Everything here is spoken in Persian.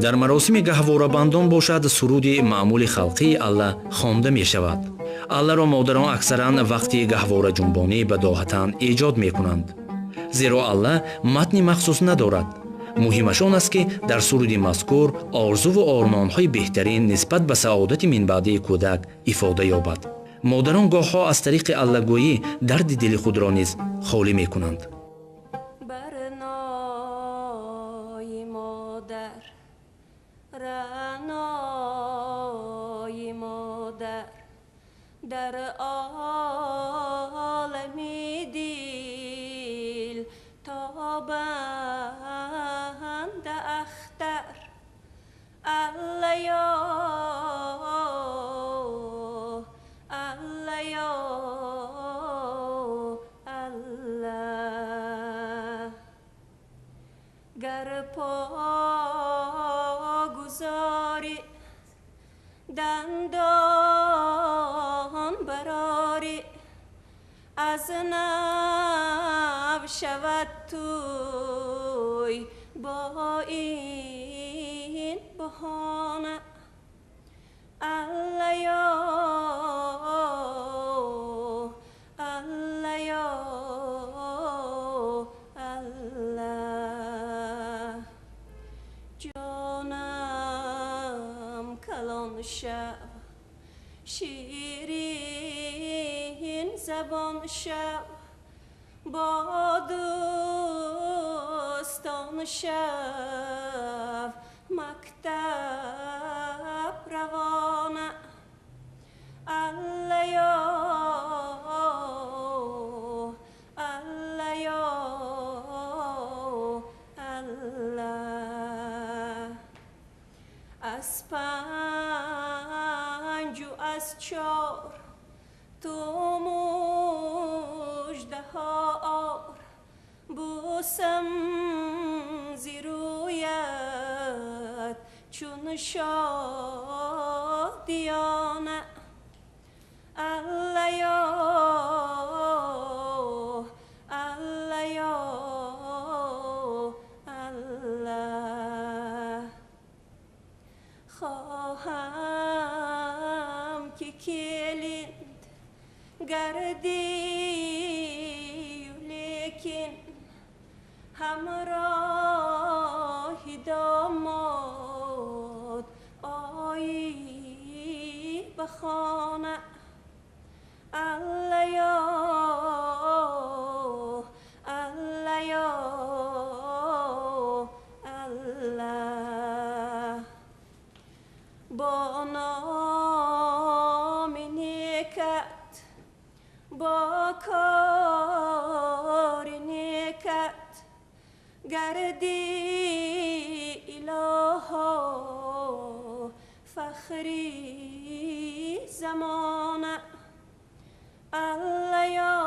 дар маросими гаҳворабандон бошад суруди маъмули халқии алла хонда мешавад. алларо модарон аксаран вақти гаҳвораҷунбонӣ бадоҳатан эҷод мекунанд, зеро алла матни махсус надорад. муҳимаш он аст ки дар суруди мазкур орзуву ормонҳои беҳтарин нисбат ба саодати минбаъдии кӯдак ифода ёбад. модарон гоҳҳо аз тариқи аллагӯӣ дарди дили худро низ холӣ мекунанд. در عالمی دل تابند اختر الله یا الله یا الله گر پا گذاری دندان براری از نو شود توی با این بهانه الله یا الله یا الله جانم کلان شب شیرین زبان شب با دوستان شب مکتب روانه الله یا الله یا الله از پنج و از چار تو مژده ها آر بوسم زیرویت چون شادیانه الله یا الله یا الله خواهم که کلید گردی لیکن همراهی داماد آیی به خانه الله یا الله یا الله با نام نیکت با کار نیکت گردی الها فخری زمانه الله یا